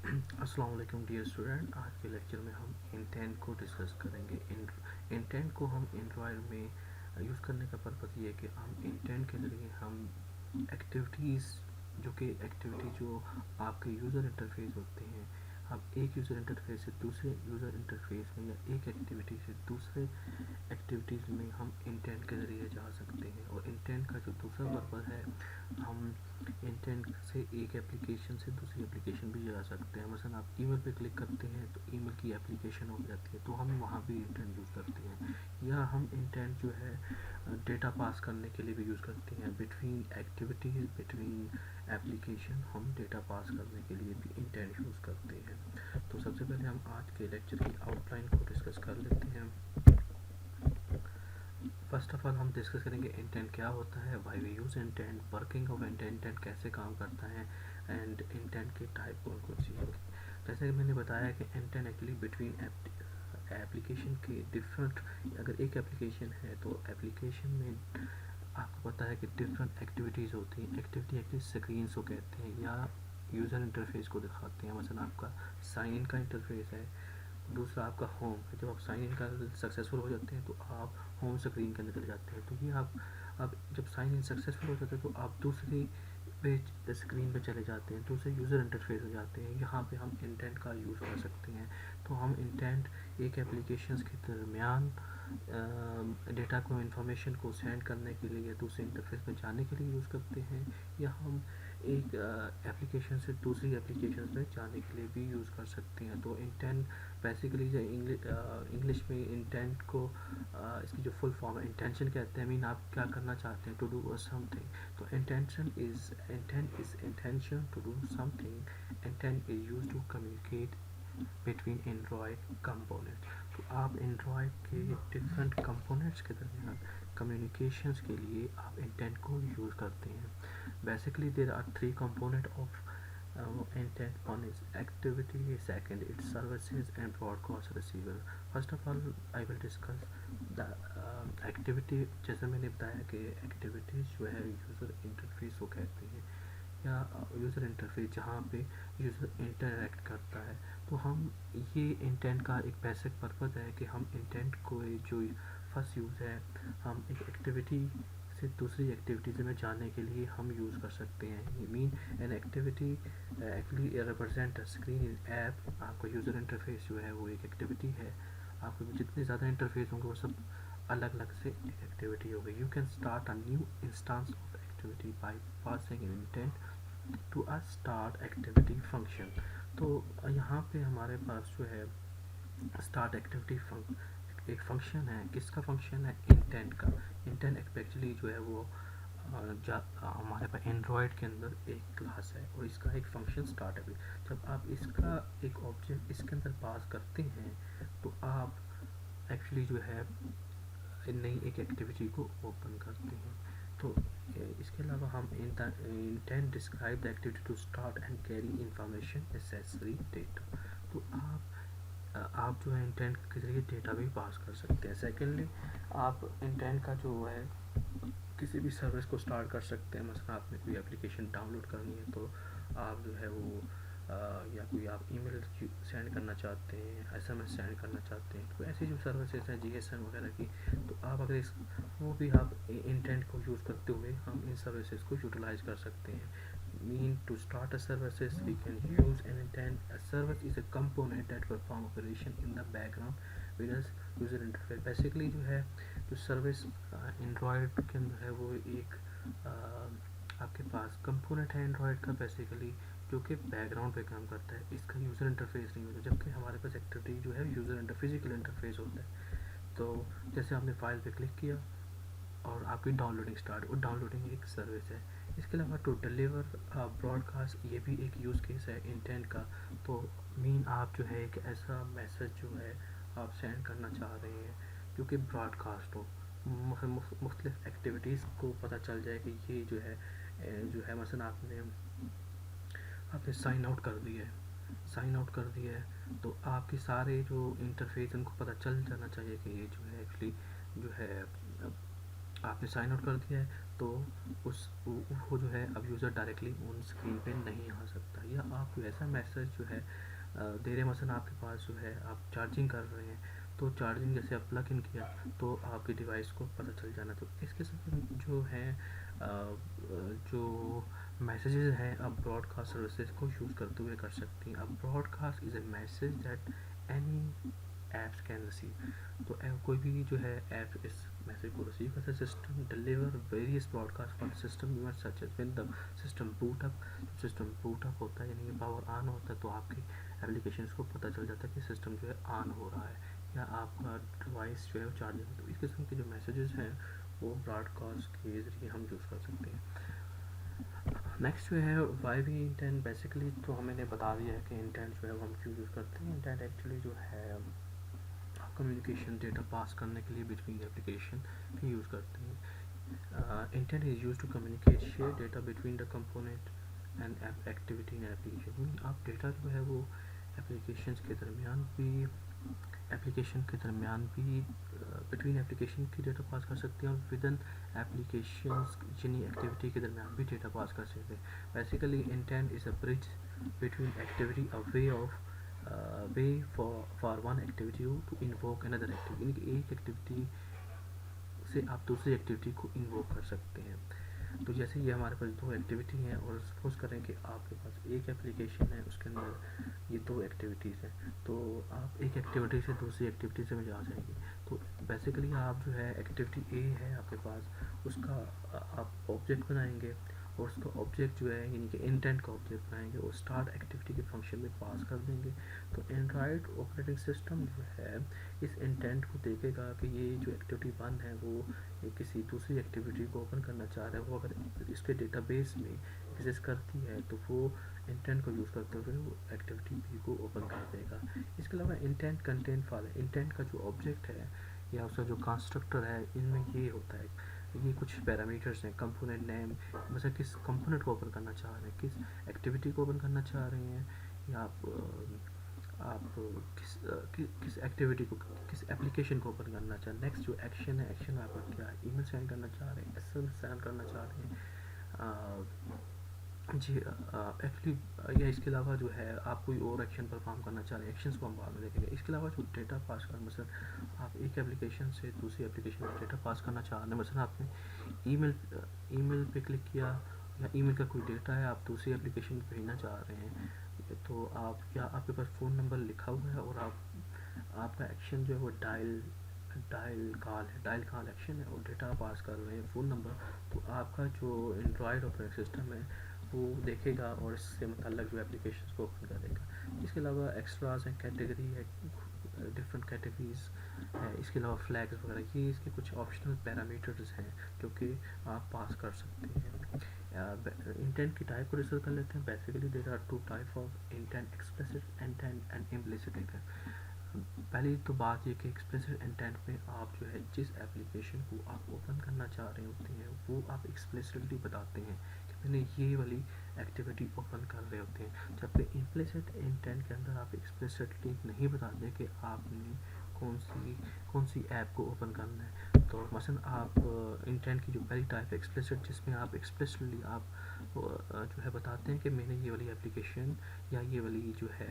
अस्सलाम वालेकुम dear student. आज के लेक्चर में हम इंटेंट को डिस्कस करेंगे। इंटेंट को हम एंड्रॉयड में यूज़ करने का पर्पज़ ये है कि हम इंटेंट के ज़रिए हम एक्टिविटीज़ जो आपके यूज़र इंटरफेस होते हैं, हम एक यूज़र इंटरफेस से दूसरे यूज़र इंटरफेस में या एक एक्टिविटी से दूसरे एक्टिविटीज़ में हम इंटेंट के ज़रिए जा सकते हैं। और इंटेंट का जो दूसरा पर्पज़ है, हम इंटेंट से एक एप्लीकेशन से दूसरी एप्लीकेशन भी जा सकते हैं। मसलन आप ईमेल पे क्लिक करते हैं तो ईमेल की एप्लीकेशन हो जाती है, तो हम वहाँ भी इंटेंट यूज़ करते हैं। या हम इंटेंट जो है डेटा पास करने के लिए भी यूज़ करते हैं। बिटवीन एक्टिविटीज़, बिटवीन एप्लीकेशन हम डेटा पास करने के लिए भी इंटेंट यूज़ करते हैं। तो सबसे पहले हम आज के लेक्चर की आउटलाइन को डिस्कस कर लेते हैं। फर्स्ट ऑफ ऑल हम डिस्कस करेंगे इंटेंट क्या होता है, why we use intent, working of intent कैसे काम करता है, एंड इंटेंट के टाइप कौन कौन सी होगी। जैसे कि मैंने बताया कि इंटेंट एक्चुअली बिटवीन एप्लीकेशन के डिफरेंट, अगर एक एप्लीकेशन है तो एप्लीकेशन में आपको पता है कि डिफरेंट एक्टिविटीज़ होती हैं। एक्टिविटी एक्चुअली स्क्रीन्स को कहते हैं या यूज़र इंटरफेस को दिखाते हैं। मसलन आपका साइन इन का इंटरफेस है, दूसरा आपका होम है। जब आप साइन इन का सक्सेसफुल हो जाते हैं तो आप होम स्क्रीन के अंदर चले जाते हैं। तो ये आप जब साइन इन सक्सेसफुल हो जाते हैं तो आप दूसरी पेज स्क्रीन पे चले जाते हैं, दूसरे यूज़र इंटरफेस हो जाते हैं। यहाँ पे हम इंटेंट का यूज़ कर सकते हैं। तो हम इंटेंट एक एप्लीकेशंस के दरमियान डेटा को, इंफॉर्मेशन को सेंड करने के लिए या दूसरे इंटरफेस में जाने के लिए यूज़ करते हैं, या हम एक एप्लीकेशन से दूसरी एप्लीकेशन में जाने के लिए भी यूज़ कर सकते हैं। तो इंटेंट बेसिकली जो इंग्लिश में इंटेंट को इसकी जो फुल फॉर्म है इंटेंशन कहते हैं। मीन आप क्या करना चाहते हैं, टू डू समथिंग। तो intent is intention to do something. Intent is use to communicate between Android component. तो आप एंड्रॉयड के डिफरेंट कंपोनेंट्स के दरमियान कम्युनिकेशंस के लिए आप इंटेंट को यूज़ करते हैं। Basically there are three component of intent. One is activity, second its services, and broadcast receiver. First of all I will discuss the activity। जैसे मैंने बताया कि एक्टिविटीज़ जो है यूज़र इंटरफेस को कहते हैं, या यूज़र इंटरफेस जहाँ पे यूज़र इंटरेक्ट करता है। तो हम ये इंटेंट का एक बेसिक पर्पज़ है कि हम इंटेंट को जो फर्स्ट यूज़ है, हम एक एक्टिविटी से दूसरी एक्टिविटीज़ में जाने के लिए हम यूज़ कर सकते हैं। Mean an activity actually represent screen in app. आपका यूज़र इंटरफेस जो है वो एक एक्टिविटी है। आपके जितने ज़्यादा इंटरफेस होंगे वो सब अलग अलग से एक एक्टिविटी होगी। You can start a new instance of activity by passing an intent to a start activity function. तो यहाँ पे हमारे पास जो है स्टार्ट एक्टिविटी एक फंक्शन है। किसका फंक्शन है? इंटेंट का। इंटेंट एक्चुअली जो है वो हमारे पास एंड्रॉयड के अंदर एक क्लास है और इसका एक फंक्शन स्टार्ट है। जब आप इसका एक ऑब्जेक्ट इसके अंदर पास करते हैं तो आप एक्चुअली जो है नई एक एक्टिविटी को ओपन करते हैं। तो इसके अलावा हम intent describe the activity to start and carry information necessary data. तो आप जो है इंटेंट के जरिए डेटा भी पास कर सकते हैं। सेकेंडली आप इंटेंट का जो है किसी भी सर्विस को स्टार्ट कर सकते हैं। मतलब आपने कोई एप्लीकेशन डाउनलोड करनी है तो आप जो है वो या कोई आप ईमेल सेंड करना चाहते हैं, एसएमएस सेंड करना चाहते हैं, तो ऐसी जो सर्विसेज हैं जीएसएम वगैरह की, तो आप अगर वो भी आप इंटेंट को यूज़ करते हुए हम इन सर्विसेज को यूटिलाइज कर सकते हैं। Mean to start a services we can use an intent. A service is a component that perform operation in the background with user interface. Basically जो है जो सर्विस एंड्रॉयड के अंदर है वो एक आपके पास कंपोनेंट है एंड्रॉयड का बेसिकली, जो कि बैकग्राउंड पे काम करता है। इसका यूज़र इंटरफेस नहीं होता, जबकि हमारे पास एक्टिविटी जो है यूज़र फिजिकल इंटरफेस होता है। तो जैसे आपने फाइल पे क्लिक किया और आपकी डाउनलोडिंग स्टार्ट, और डाउनलोडिंग एक सर्विस है। इसके अलावा टू डिलीवर ब्रॉडकास्ट, ये भी एक यूज़ केस है इंटेंट का। तो मीन आप जो है एक ऐसा मैसेज जो है आप सेंड करना चाह रहे हैं जो कि ब्रॉडकास्ट हो, मुख्तलिफ एक्टिविटीज़ को पता चल जाए कि ये जो है मसलन आपने साइन आउट कर दिया है तो आपके सारे जो इंटरफेस उनको पता चल जाना चाहिए कि ये जो है एक्चुअली जो है आपने साइन आउट कर दिया है। तो वो जो है अब यूज़र डायरेक्टली उन स्क्रीन पे नहीं आ सकता, या आप ऐसा मैसेज जो है दे रहे मसलन आपके पास जो है आप चार्जिंग कर रहे हैं, तो चार्जिंग जैसे आप प्लग इन किया तो आपके डिवाइस को पता चल जाना। तो इस किस्म के जो है जो मैसेजेस हैं आप ब्रॉडकास्ट सर्विसेज को यूज़ करते हुए कर सकती हैं। अब broadcast is a message that any apps can receive. तो कोई भी जो है ऐप इस मैसेज को रिसीव करता है। System deliver various broadcast for system event such as when the system boot up. System boot up होता है यानी कि पावर ऑन होता है, तो आपकी एप्लीकेशन को पता चल जाता है कि सिस्टम जो है ऑन हो रहा है या आपका डिवाइस जो है वो चार्जिंग है। तो इस किस्म के जो मैसेजेस हैं वो ब्रॉडकास्ट के ज़रिए हम यूज़ कर सकते हैं। नेक्स्ट जो है वाई भी इंटेंट, बेसिकली तो हमने बता दिया है कि इंटेंट जो है वो हम क्यों यूज़ करते हैं। इंटेंट एक्चुअली जो है कम्युनिकेशन डेटा पास करने के लिए बिटवीन एप्लीकेशन भी यूज़ करते हैं। Intent is use to communicate share data between the component and activity in application. आप डेटा जो है वो एप्लीकेशन के दरमियान भी बिटवीन एप्लीकेशन की डेटा पास कर सकते हैं और विद इन एप्लीकेशन जिनी एक्टिविटी के दरमियान भी डेटा पास कर सकते हैं। Basically intent is a bridge between activity, a way of way for one activity to invoke another activity, यानी कि एक एक्टिविटी से आप दूसरी एक्टिविटी को इन्वोक कर सकते हैं। तो जैसे ये हमारे पास दो एक्टिविटी हैं और सपोज करें कि आपके पास एक एप्लीकेशन है, उसके अंदर ये दो एक्टिविटीज़ हैं, तो आप एक एक्टिविटी से दूसरी एक्टिविटी से में जा जाएंगे। तो बेसिकली आप जो है एक्टिविटी ए है आपके पास, उसका आप ऑब्जेक्ट बनाएंगे और उसका ऑब्जेक्ट जो है यानी कि इंटेंट का ऑब्जेक्ट बनाएंगे और स्टार्ट एक्टिविटी के फंक्शन में पास कर देंगे। तो एंड्रॉयड ऑपरेटिंग सिस्टम जो है इस इंटेंट को देखेगा कि ये जो एक्टिविटी 1 है वो ये किसी दूसरी एक्टिविटी को ओपन करना चाह रहा है, वो अगर इसके डेटाबेस में एग्जिस्ट करती है तो वो इंटेंट को यूज़ करते हुए वो एक्टिविटी बी को ओपन कर देगा। इसके अलावा इंटेंट कंटेंट फाइल, इंटेंट का जो ऑब्जेक्ट है या उसका जो कंस्ट्रक्टर है, इनमें ये होता है, ये कुछ पैरामीटर्स हैं। कंपोनेंट नेम, मतलब किस कंपोनेंट को ओपन करना चाह रहे हैं, किस एक्टिविटी को ओपन करना चाह रहे हैं, या आप किस एक्टिविटी को, किस एप्लीकेशन को ओपन करना चाह रहे हैं। नेक्स्ट जो एक्शन है, एक्शन आप क्या है, ईमेल सेंड करना चाह रहे हैं, एसएमएस सेंड करना चाह रहे हैं जी एक्चुअली, या इसके अलावा जो है आप कोई और एक्शन परफॉर्म करना चाह रहे हैं, एक्शंस को हम बाद में देखेंगे। इसके अलावा जो डेटा पास करना, मतलब आप एक एप्लीकेशन से दूसरी एप्लीकेशन में डेटा पास करना चाह रहे हैं, मतलब आपने ईमेल पे क्लिक किया या ईमेल का कोई डेटा है आप दूसरी एप्लीकेशन में भेजना चाह रहे हैं, तो आप, या आपके पास फ़ोन नंबर लिखा हुआ है और आपका एक्शन जो है वो डायल कॉल एक्शन है और डेटा पास कर रहे हैं फ़ोन नंबर, तो आपका जो एंड्रॉयड ऑपरेटिंग सिस्टम है वो देखेगा और इससे मतलब जो एप्लीकेशन को ओपन करेगा। इसके अलावा एक्स्ट्राज हैं, कैटेगरी है, डिफरेंट कैटेगरीज है, इसके अलावा फ्लैग्स वगैरह, ये इसके कुछ ऑप्शनल पैरामीटर्स हैं जो कि आप पास कर सकते हैं। इंटेंट की टाइप को डिस्कस कर लेते हैं। Basically there are two type of intent, explicit intent and implicit intent. पहली तो बात ये कि एक्सप्लिसिट इंटेंट में आप जो है जिस एप्लीकेशन को आप ओपन करना चाह रहे होते हैं वो आप एक्सप्लिसिटली बताते हैं कि मैंने ये वाली एक्टिविटी ओपन कर रहे होते हैं, जबकि इम्प्लिसिट इंटेंट के अंदर आप एक्सप्लिसिटली नहीं बताते कि आपने कौन सी ऐप को ओपन करना है। तो मसलन आप इंटेंट की जो पहली टाइप एक्सप्लिसिट, जिसमें आप एक्सप्लिसिटली आप जो है बताते हैं कि मैंने ये वाली एप्लीकेशन या ये वाली जो है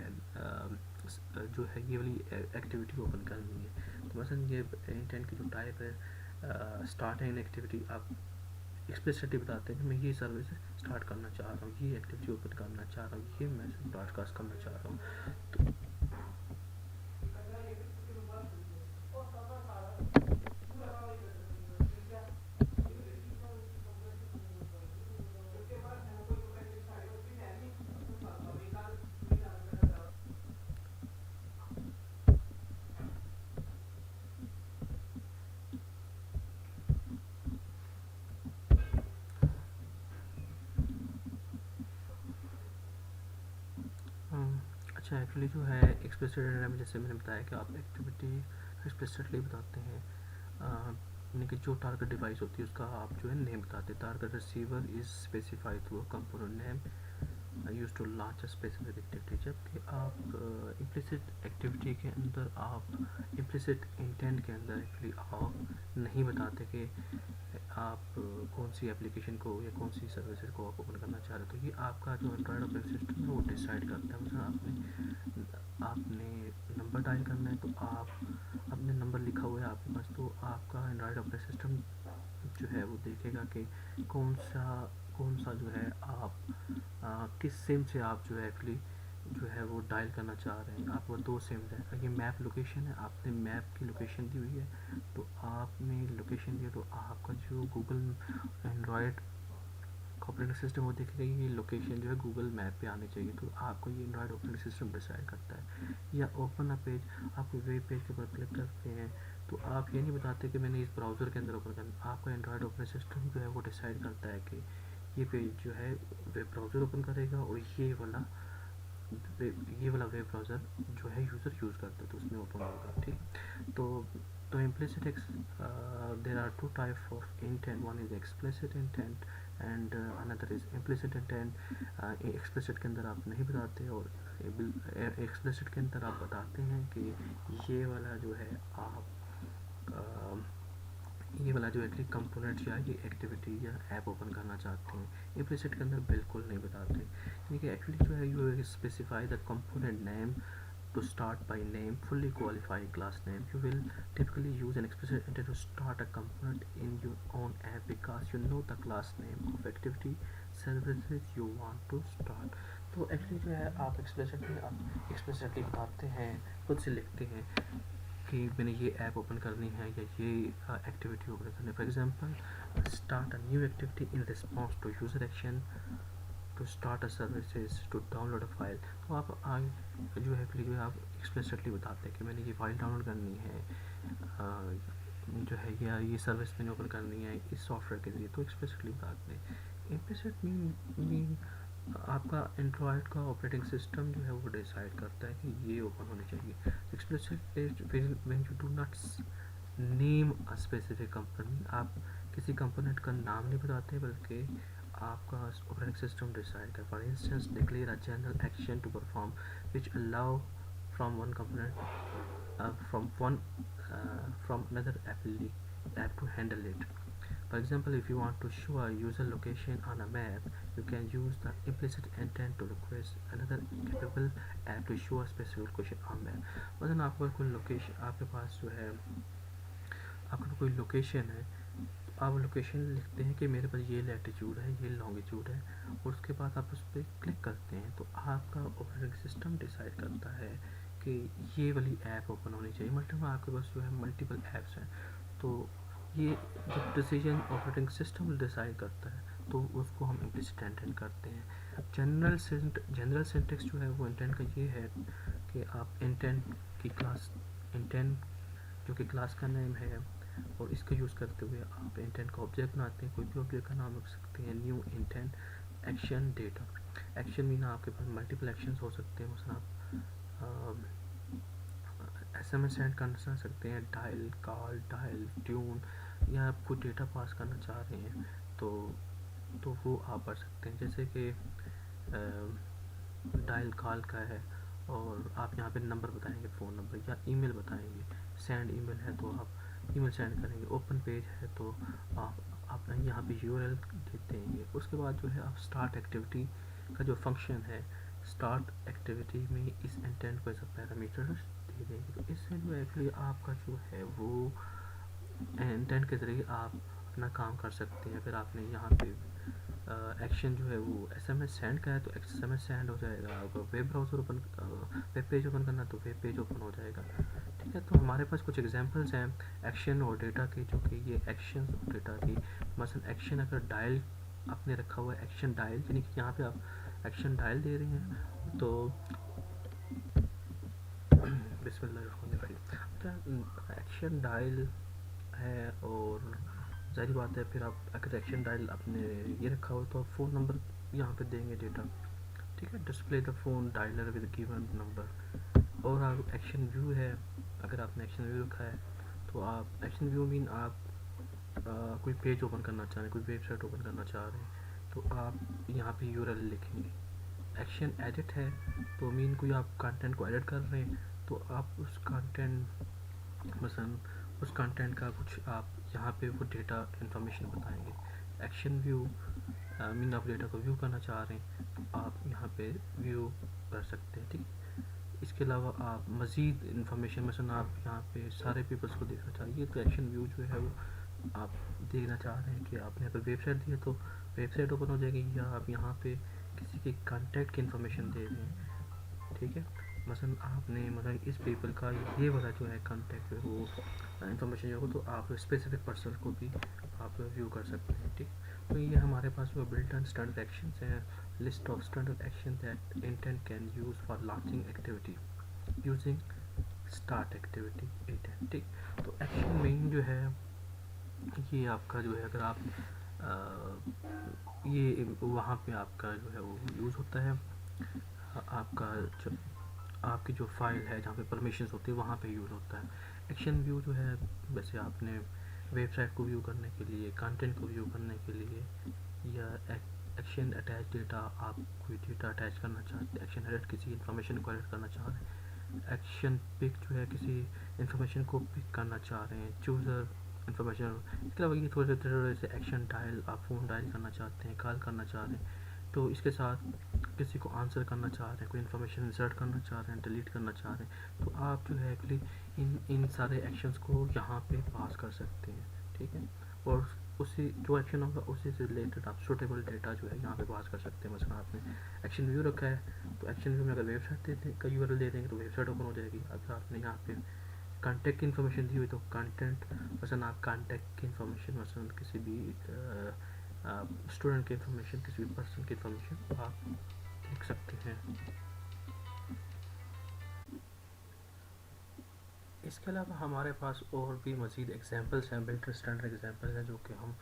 ये वाली एक्टिविटी ओपन करनी है। तो मसलन ये इंटेंट की जो टाइप है स्टार्ट एन एक्टिविटी, आप एक्सप्लिसिटली बताते हैं कि मैं ये सर्विस स्टार्ट करना चाह रहा हूँ, ये एक्टिविटी ओपन करना चाह रहा हूँ, ये मैसेज ब्रॉडकास्ट करना चाह रहा हूँ। तो अच्छा, एक्चुअली जो है एक्सप्लिसिट में जैसे मैंने बताया कि आप एक्टिविटी एक्सप्लिसिटली बताते हैं, यानी कि जो टारगेट डिवाइस होती है उसका आप जो है नेम बताते हैं। Target receiver is specified through component name use to launch a specific activity, जबकि आप इम्प्लिसिट एक्टिविटी के अंदर, आप इम्प्लिसिट इंटेंट के अंदर एक्चुअली आप नहीं बताते कि आप कौन सी एप्लीकेशन को या कौन सी सर्विसेज को आप ओपन करना चाह रहे हो। तो ये आपका जो एंड्रॉयड ऑपरेटिंग सिस्टम है वो डिसाइड करता है। मतलब आपने नंबर डायल करना है, तो आप अपने नंबर लिखा हुआ है आपके पास, तो आपका एंड्रॉयड ऑपरेटिंग सिस्टम जो है वो देखेगा कि कौन सा जो है आप किस सिम से आप जो है एक्चुअली जो है वो डायल करना चाह रहे हैं। आपको 2 सिम है, ये मैप लोकेशन है, आपने मैप की लोकेशन दी हुई है, तो आपने लोकेशन दिया, तो आपका जो गूगल एंड्रॉयड ऑपरेटिंग सिस्टम वो देखेगा ये लोकेशन जो है गूगल मैप पे आनी चाहिए, तो आपको ये एंड्रॉयड ऑपरेटिंग सिस्टम डिसाइड करता है। या ओपन अ पेज, आप कोई वेब पेज के ऊपर क्लिक करते हैं, तो आप ये नहीं बताते कि मैंने इस ब्राउज़र के अंदर ओपन करना, आपका एंड्रॉयड ऑपरेटिंग सिस्टम जो है वो डिसाइड करता है कि ये पेज जो है वेब ब्राउज़र ओपन करेगा, और ये वाला वेब ब्राउज़र जो है यूज़र यूज़ करता है तो उसमें ओपन होगा। ठीक, तो implicit there are two type of intent. One is explicit intent and another is implicit intent. explicit के अंदर आप नहीं बताते, और explicit के अंदर आप बताते हैं कि ये वाला जो है आप ये वाला जो एक्चुअली कंपोनेंट या ये एक्टिविटी या ऐप ओपन करना चाहते हैं। इम्प्लिसिट के अंदर बिल्कुल नहीं बताते, यानी कि एक्चुअली जो है you specify the component name to start by name, fully qualified class name. You will typically use an explicit intent to start a component in your own app because you know the class name of activity services you want to start. तो actually जो है आप explicitly बताते हैं, खुद से लिखते हैं कि मैंने ये ऐप ओपन करनी है या ये एक्टिविटी ओपन करनी है। For example, start a new activity in response to user action, to start a services, to download a file. तो आप आगे जो है जो है आप एक्सप्लिसिटली बताते हैं कि मैंने ये फाइल डाउनलोड करनी है, जो है या ये सर्विस मैंने ओपन करनी है इस सॉफ्टवेयर के ज़रिए, तो एक्सप्लिसिटली बताते हैं। इम्प्लिसिट मीन आपका एंड्रॉयड का ऑपरेटिंग सिस्टम जो है वो डिसाइड करता है कि ये ओपन होनी चाहिए। Explicit is when you do not name a specific component, आप किसी कंपोनेंट का नाम नहीं बताते बल्कि आपका ऑपरेटिंग सिस्टम डिसाइड कर। For instance, declare a general action to perform which allow from one component from another app to handle it. For example, if you want to show a user location on a map, you can use the implicit intent to request another capable app to show a specific location on map. मतलब आपके पास कोई location, आपके पास जो है आपके पास कोई location है, तो आप लोकेशन लिखते हैं कि मेरे पास ये लैटिट्यूड है, ये लॉन्गिट्यूड है, और उसके बाद आप उस पर क्लिक करते हैं, तो आपका ऑपरेटिंग सिस्टम डिसाइड करता है कि ये वाली ऐप ओपन होनी चाहिए। मतलब आपके पास जो है मल्टीपल ऐप्स हैं, तो ये जब डिसीजन ऑपरेटिंग सिस्टम डिसाइड करता है तो उसको हम इम्प्लिसिट इंटेंट करते हैं। जनरल सिंटेक्स जो है वो इंटेंट का ये है कि आप इंटेंट की क्लास, इंटेंट जो कि क्लास का नेम है, और इसका यूज़ करते हुए आप इंटेंट का ऑब्जेक्ट बनाते हैं। कोई भी ऑब्जेक्ट का नाम रख सकते हैं, new intent action data. Action mean आपके पास मल्टीपल एक्शंस हो सकते हैं, मतलब आप SMS सेंड करना सकते हैं, डायल, कॉल, डायल, ट्यून, या आप कोई डेटा पास करना चाह रहे हैं तो वो आप कर सकते हैं। जैसे कि डायल कॉल का है, और आप यहाँ पे नंबर बताएंगे, फ़ोन नंबर, या ईमेल बताएंगे। सेंड ईमेल है तो आप ईमेल सेंड करेंगे। ओपन पेज है तो आप यहाँ पे URL दे देंगे। उसके बाद जो है आप स्टार्ट एक्टिविटी का जो फंक्शन है, स्टार्ट एक्टिविटी में इस इंटेंट को एज अ पैरामीटर दे देंगे। तो इससे जो एक्चुअली आपका जो है वो इंटेंट के ज़रिए आप अपना काम कर सकते हैं। फिर आपने यहाँ पे एक्शन जो है वो SMS सेंड का है तो SMS सेंड हो जाएगा। अगर web browser open web page open करना तो वेब पेज ओपन हो जाएगा। ठीक है, तो हमारे पास कुछ एग्जांपल्स हैं एक्शन और डेटा के, जो कि ये एक्शन और डेटा की। मसलन एक्शन अगर डायल आपने रखा हुआ है, एक्शन डायल, यानी कि यहाँ पे आप एक्शन डायल दे रहे हैं, तो बिस्मिल्लाहिर्रहमानिर्रहीम, एक्शन डायल है, और जाहिर बात है फिर आप अगर एक्शन डायल आपने ये रखा हो तो आप फ़ोन नंबर यहाँ पे देंगे डेटा। ठीक है, display the phone dialer with given number. और आप एक्शन व्यू है, अगर आपने एक्शन व्यू रखा है तो आप एक्शन व्यू मीन आप कोई पेज ओपन करना चाह रहे हैं, कोई वेबसाइट ओपन करना चाह रहे हैं, तो आप यहाँ पे URL लिखेंगे एक्शन एडिट है, तो मीन कोई आप कंटेंट को एडिट कर रहे हैं तो आप उस कंटेंट मसलन उस कंटेंट का कुछ आप यहाँ पे वो डेटा इंफॉर्मेशन बताएंगे। एक्शन व्यू मीन आप डेटा को व्यू करना चाह रहे हैं तो आप यहाँ पे व्यू कर सकते हैं, ठीक है। इसके अलावा आप मज़ीद इंफॉर्मेशन मसलन आप यहाँ पे सारे पेपर्स को देखना चाहिए तो एक्शन व्यू जो है वो आप देखना चाह रहे हैं कि आपने यहाँ पर वेबसाइट दी है तो वेबसाइट ओपन हो जाएगी, या आप यहाँ पे किसी के कॉन्टैक्ट की इन्फॉर्मेशन दे रहे हैं, ठीक है। मसलन आपने मतलब इस पेपर का ये वाला जो है कॉन्टैक्ट है वो इन्फॉर्मेशन जो हो तो आप स्पेसिफिक पर्सन को भी आप व्यू कर सकते हैं, ठीक। तो ये हमारे पास जो बिल्ट इन स्टैंडर्ड एक्शंस हैं, list of standard action that intent can use for launching activity using start activity intent, ठीक। तो एक्शन मेन जो है ये आपका जो है अगर आप ये वहाँ पे आपका जो है वो यूज़ होता है, आपका जो आपकी जो फाइल है जहाँ पे परमिशंस होती है वहाँ पे यूज़ होता है। एक्शन व्यू जो है वैसे आपने वेबसाइट को व्यू करने के लिए, कंटेंट को व्यू करने के लिए, या एक्शन अटैच डेटा, आप कोई डेटा अटैच करना चाहते हैं, एक्शन एडिट किसी इन्फॉर्मेशन को एडिट करना चाह रहे हैं, एक्शन पिक जो है किसी इन्फॉर्मेशन को पिक करना चाह रहे हैं, चूज़र इन्फॉर्मेशन। इसके अलावा ये थोड़े से एक्शन डायल, आप फ़ोन डायल करना चाहते हैं, कॉल करना चाह रहे हैं, तो इसके साथ किसी को आंसर करना चाह रहे हैं, कोई इन्फॉर्मेशन इंसर्ट करना चाह रहे हैं, डिलीट करना चाह रहे हैं, तो आप जो है एक्चुअली इन सारे एक्शंस को यहाँ पे पास कर सकते हैं, ठीक है। और उसी जो एक्शन होगा उसी से रिलेटेड आप सूटेबल डेटा जो है यहाँ पे पास कर सकते हैं। मसलन आपने एक्शन व्यू रखा है तो एक्शन व्यू में अगर वेबसाइट देते का यूआरएल दे देंगे तो वेबसाइट ओपन हो जाएगी। अगर आपने यहाँ पे कॉन्टैक्ट की इन्फॉर्मेशन दी हुई तो कंटेंट मसलन आप कॉन्टैक्ट की इन्फॉर्मेशन मसलन किसी भी स्टूडेंट की इन्फॉर्मेशन, किसी भी पर्सन की इन्फॉर्मेशन आप लिख सकते हैं। इसके अलावा हमारे पास और भी मज़ीद एग्जांपल्स हैं, बिल्ट स्टैंडर्ड एग्जांपल्स हैं जो कि हम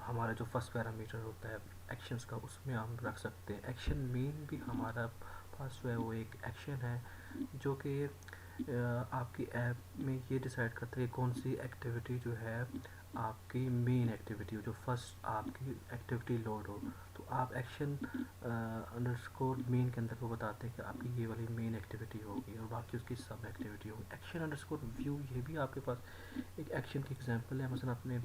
हमारा जो फर्स्ट पैरामीटर होता है एक्शंस का उसमें हम रख सकते हैं। एक्शन मेन भी हमारा पास जो है वो एक एक्शन है जो कि आपकी ऐप में ये डिसाइड करता है कि कौन सी एक्टिविटी जो है आपकी मेन एक्टिविटी हो, जो फर्स्ट आपकी एक्टिविटी लोड हो, तो आप एक्शन अंडरस्कोर मेन के अंदर वो बताते हैं कि आपकी ये वाली मेन एक्टिविटी होगी और बाकी उसकी सब एक्टिविटी होगी। एक्शन अंडरस्कोर व्यू ये भी आपके पास एक एक्शन की एग्जांपल है। मसलन आपने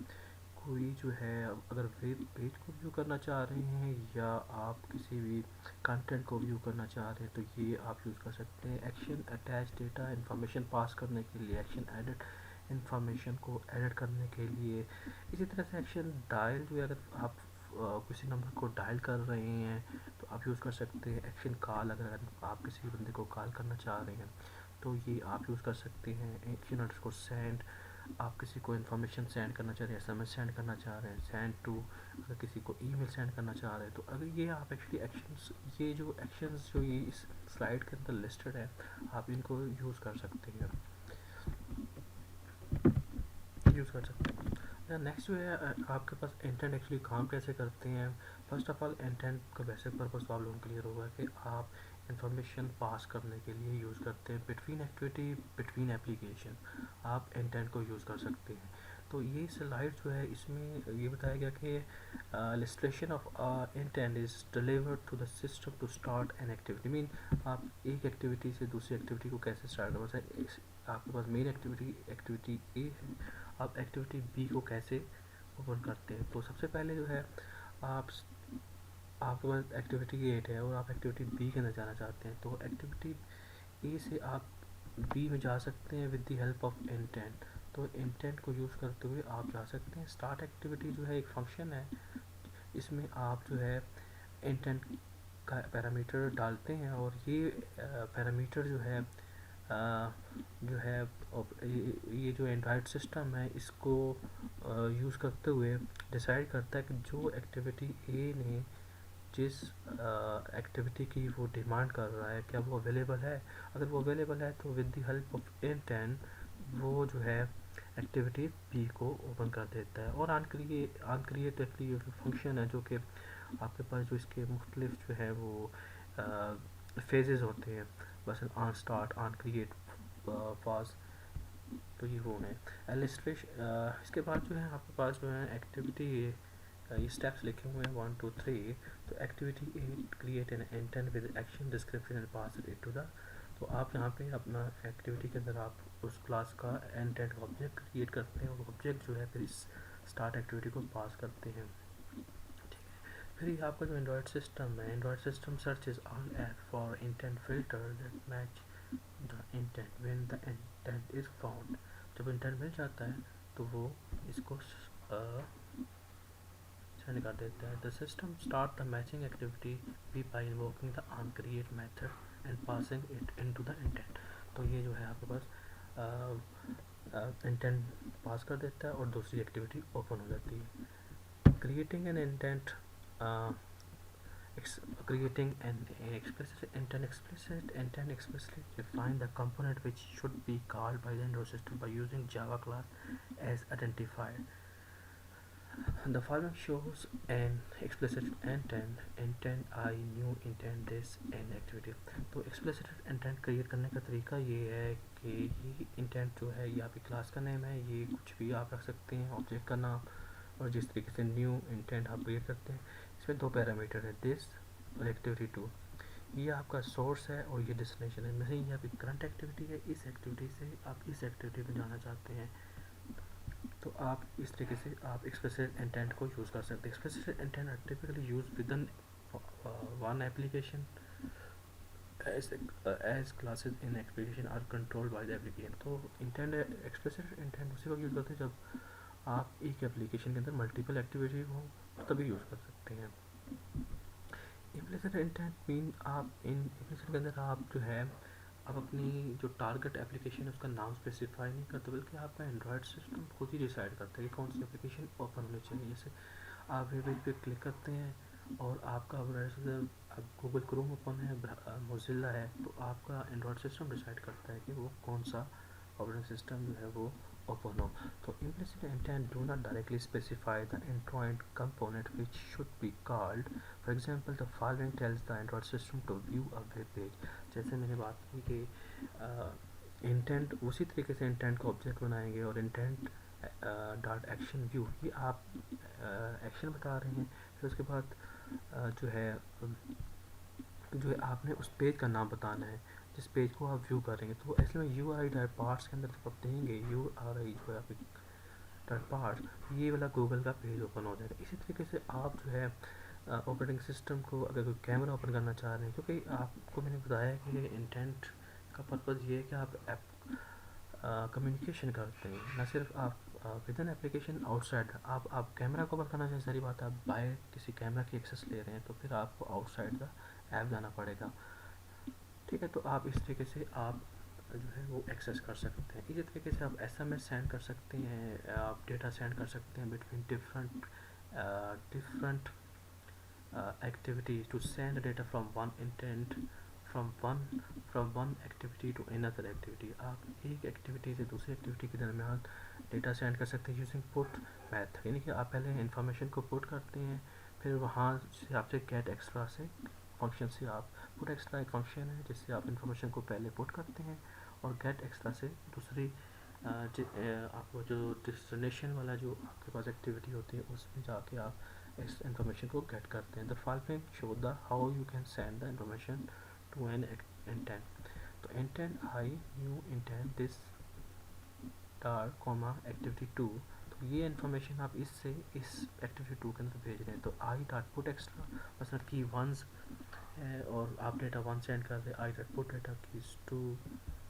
कोई जो है अगर वेब पेज को व्यू करना चाह रहे हैं या आप किसी भी कंटेंट को व्यू करना चाह रहे हैं तो ये आप यूज़ कर सकते हैं। Action attach data information pass करने के लिए, एक्शन एडिट इन्फॉर्मेशन को एडिट करने के लिए, इसी तरह से एक्शन डायल जो है अगर आप किसी नंबर को डायल कर रहे हैं तो आप यूज़ कर सकते हैं। एक्शन कॉल अगर आप किसी बंदे को कॉल करना चाह रहे हैं तो ये आप यूज़ कर सकते हैं। एक्शन अंडरस्कोर सेंड, आप किसी को इन्फॉर्मेशन सेंड करना चाह रहे हैं, एसएमएस सेंड करना चाह रहे हैं, सेंड टू, अगर किसी को ईमेल सेंड करना चाह रहे हैं तो अगर ये आप एक्चुअली एक्शंस, ये जो एक्शंस जो ये इस स्लाइड के अंदर लिस्टेड है आप इनको यूज़ कर सकते हैं, यूज़ कर सकते हैं। नेक्स्ट जो है आपके पास इंटेंट एक्चुअली काम कैसे करते हैं। फर्स्ट ऑफ ऑल इंटेंट का बेसिक पर्पस तो आप लोगों को क्लियर होगा कि आप इंफॉर्मेशन पास करने के लिए यूज़ करते हैं। बिटवीन एक्टिविटी, बिटवीन एप्लीकेशन आप इंटेंट को यूज़ कर सकते हैं। तो ये स्लाइड जो है इसमें ये बताया गया कि illustration of intent is delivered to the system to start an activity. Mean आप एक एक्टिविटी से दूसरी एक्टिविटी को कैसे स्टार्ट कर, आपके पास मेन एक्टिविटी ए है, आप एक्टिविटी बी को कैसे ओपन करते हैं। तो सबसे पहले जो है आपके पास एक्टिविटी 8 है और आप एक्टिविटी बी के अंदर जाना चाहते हैं तो एक्टिविटी ए से आप बी में जा सकते हैं with the help of intent. तो इंटेंट को यूज़ करते हुए आप जा सकते हैं। स्टार्ट एक्टिविटी जो है एक फंक्शन है, इसमें आप जो है इंटेंट का पैरामीटर डालते हैं और ये पैरामीटर जो है ये जो एंड्रॉयड सिस्टम है इसको यूज़ करते हुए डिसाइड करता है कि जो एक्टिविटी ए ने जिस एक्टिविटी की वो डिमांड कर रहा है क्या वो अवेलेबल है। अगर वो अवेलेबल है तो with the help of intent वो जो है एक्टिविटी बी को ओपन कर देता है। और अनक्रिएट एक्चुअली फंक्शन है जो कि आपके पास जो इसके मुख्तलिफ जो है वो फेजेस होते हैं, बस ऑन स्टार्ट, ऑन क्रिएट, पास, तो ये वो है इलस्ट्रेशन। इसके बाद जो है आपके पास जो है एक्टिविटी ये स्टेप्स लिखे हुए हैं 1 2 3। तो activity 8 create an intent with action description and pass it to the, तो आप यहाँ पे अपना एक्टिविटी के अंदर आप उस क्लास का इंटेंट का ऑब्जेक्ट क्रिएट करते हैं और ऑब्जेक्ट जो है फिर इस स्टार्ट एक्टिविटी को पास करते हैं। ठीक है, फिर ये आपका जो एंड्रॉयड सिस्टम है, Android system searches all app for intent filter that match the intent when the intent is found. जब इंटेंट मिल जाता है तो वो इसको सेंड कर देता है। The system start the matching activity भी by invoking the onCreate method and passing it into the intent. तो ये जो है आपके पास इंटेंट पास कर देता है और दूसरी एक्टिविटी ओपन हो जाती है। Creating an intent creating an explicit intent explicitly define the component which should be called by the Android system by using Java class as identifier. The following shows an explicit intent I new intent this and activity। तो explicit intent create करने का तरीका ये है कि ये intent जो है ये आपकी क्लास का नेम है, ये कुछ भी आप रख सकते हैं, ऑब्जेक्ट का नाम, और जिस तरीके से न्यू इंटेंट आप क्रिएट करते हैं इसमें दो पैरामीटर है, दिस और एक्टिविटी 2। ये आपका सोर्स है और ये डेस्टिनेशन है। नहीं, ये आपकी करंट एक्टिविटी है, इस एक्टिविटी से आप इस एक्टिविटी में जाना चाहते हैं, तो आप इस तरीके से आप एक्सप्लिसिट इंटेंट को यूज़ कर सकते हैं। Explicit intent are typically use with one application as classes in application are controlled by the application. तो इंटेंट एक्सप्लिसिट इंटेंट उसी वक्त यूज़ करते हैं जब आप एक एप्लीकेशन के अंदर मल्टीपल एक्टिविटी हो तभी यूज़ कर सकते हैं। इम्प्लिसिट इंटेंट मीन आप इन इम्प्लिसिट के अंदर आप जो है आप अपनी जो टारगेट एप्लीकेशन है उसका नाम स्पेसिफाई नहीं करते, बल्कि आपका एंड्रॉयड सिस्टम खुद ही डिसाइड करता है कि कौन सी एप्लीकेशन ओपन होनी चाहिए। जैसे आप वेब पेज पे क्लिक करते हैं और आपका गूगल क्रोम ओपन है, मोजिल्ला है, तो आपका एंड्रॉयड सिस्टम डिसाइड करता है कि वो कौन सा ऑपरेटिंग सिस्टम जो है वो open हो। तो implicit intent do not directly specify the Android component which should be called. For example, the following tells the Android system to view a web page। जैसे मैंने बात की कि इंटेंट उसी तरीके से इंटेंट का ऑब्जेक्ट बनाएंगे और इंटेंट डॉट एक्शन व्यू, ये आप एक्शन बता रहे हैं, फिर उसके बाद जो है आपने उस पेज का नाम बताना है जिस पेज को आप व्यू करेंगे। तो ऐसे में you are I dot parts के अंदर जब आप देंगे यू आर आई जो है आपकी डॉट पार्ट्स, ये वाला गूगल का पेज ओपन हो जाएगा। इसी तरीके से आप जो है ऑपरेटिंग सिस्टम को अगर कोई कैमरा ओपन करना चाह रहे हैं, क्योंकि आपको मैंने बताया कि इंटेंट का पर्पज़ ये है कि आप कम्युनिकेशन करते हैं, ना सिर्फ आप विद इन एप्लीकेशन आउटसाइड। आप कैमरा को ओपन करना चाहिए, सारी बात आप बाय किसी कैमरा की एक्सेस ले रहे हैं तो फिर आपको आउटसाइड का ऐप जाना पड़ेगा। ठीक है, तो आप इस तरीके से आप जो है वो एक्सेस कर सकते हैं। इसी तरीके से आप SMS सेंड कर सकते हैं, आप डेटा सेंड कर सकते हैं between different activities to send data from one intent from one activity to another activity। आप एक एक्टिविटी से दूसरी एक्टिविटी के दरमियान डेटा सेंड कर सकते हैं यूजिंग पुट मैथड, यानी कि आप पहले इंफॉर्मेशन को पुट करते हैं, फिर वहाँ से आपसे गेट एक्स्ट्रा से फंक्शन से आप पुट एक्स्ट्रा एक फंक्शन है जिससे आप इंफॉर्मेशन को पहले पुट करते हैं और गेट एक्स्ट्रा से दूसरी आपको जो डेस्टिनेशन वाला जो आपके पास एक्टिविटी होती है उसमें जाके आप इस इंफॉर्मेशन को गेट करते हैं। The following show the how you can send the information to an intent. तो intent i new intent this डार कॉमा एक्टिविटी 2, तो ये इन्फॉर्मेशन आप इससे इस एक्टिविटी 2 के अंदर भेज रहे हैं। तो आई डॉट पुट एक्स्ट्रा मतलब की वंस है और आप डेटा 1 सेंड कर रहे हैं, I dot put data keys 2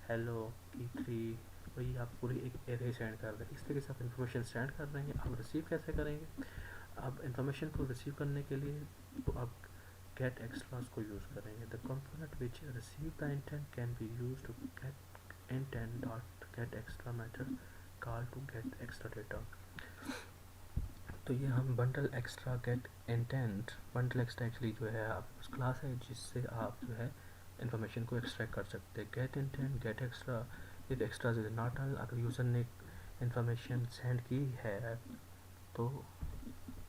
hello की 3, वही आप पूरी एक एरे सेंड कर रहे हैं। इस तरीके से आप इन्फॉर्मेशन सेंड कर रहे हैं। आप रिसीव कैसे करेंगे? अब इंफॉर्मेशन को रिसीव करने के लिए तो आप गेट एक्स्ट्रास को यूज़ करेंगे। The component which receive the intent can be use to get intent dot get extra method call to get extra data. तो ये हम bundle extra get intent, bundle extra actually जो है आप उस class है जिससे आप जो है इंफॉर्मेशन को एक्सट्रैक्ट कर सकते हैं। Get intent get extra if extra is not null, अगर यूज़र ने इंफॉर्मेशन सेंड की है तो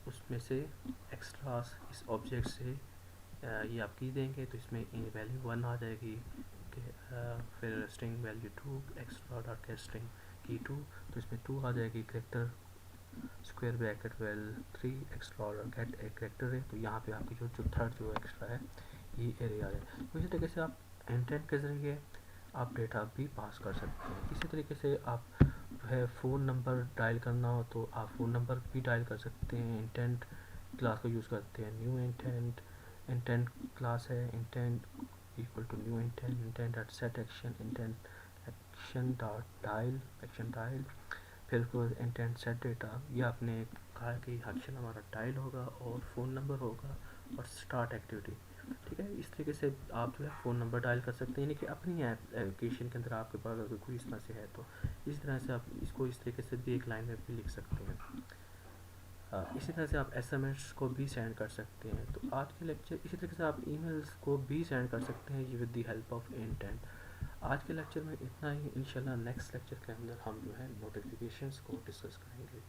उसमें से एक्स्ट्रास इस ऑब्जेक्ट से ये आप की देंगे, तो इसमें वैल्यू 1 आ जाएगी कि फिर string value 2 extra dot gate string की 2, तो इसमें 2 आ जाएगी। Character square bracket well 3 explorer gate a character है, तो यहाँ पे आपकी जो थर्ड जो एक्स्ट्रा है ये एरिया है। तो इसी तरीके से आप इंटेंट के ज़रिए आप डेटा भी पास कर सकते हैं। इसी तरीके से आप जो है फ़ोन नंबर डायल करना हो तो आप फ़ोन नंबर भी डायल कर सकते हैं। इंटेंट क्लास को यूज़ करते हैं। न्यू इंटेंट, इंटेंट क्लास है, intent equal to new intent, intent at set action, intent action dot dial, action dial, फिर उसको इंटेंट सेट डेटा। ये आपने कहा कि एक्शन हमारा डायल होगा और फ़ोन नंबर होगा और स्टार्ट एक्टिविटी। ठीक है, इस तरीके से आप जो है फ़ोन नंबर डायल कर सकते हैं, यानी कि अपनी एप्लीकेशन के अंदर आपके पास अगर कोई इस तरह से है तो इस तरह से आप इसको इस तरीके से भी एक लाइन में भी लिख सकते हैं। इसी तरह से आप एसएमएस को भी सेंड कर सकते हैं। तो आज के लेक्चर इसी तरीके से आप ईमेल्स को भी सेंड कर सकते हैं with the help of intent. आज के लेक्चर में इतना ही। इंशाल्लाह नेक्स्ट लेक्चर के अंदर हम जो है नोटिफिकेशंस को डिस्कस करेंगे।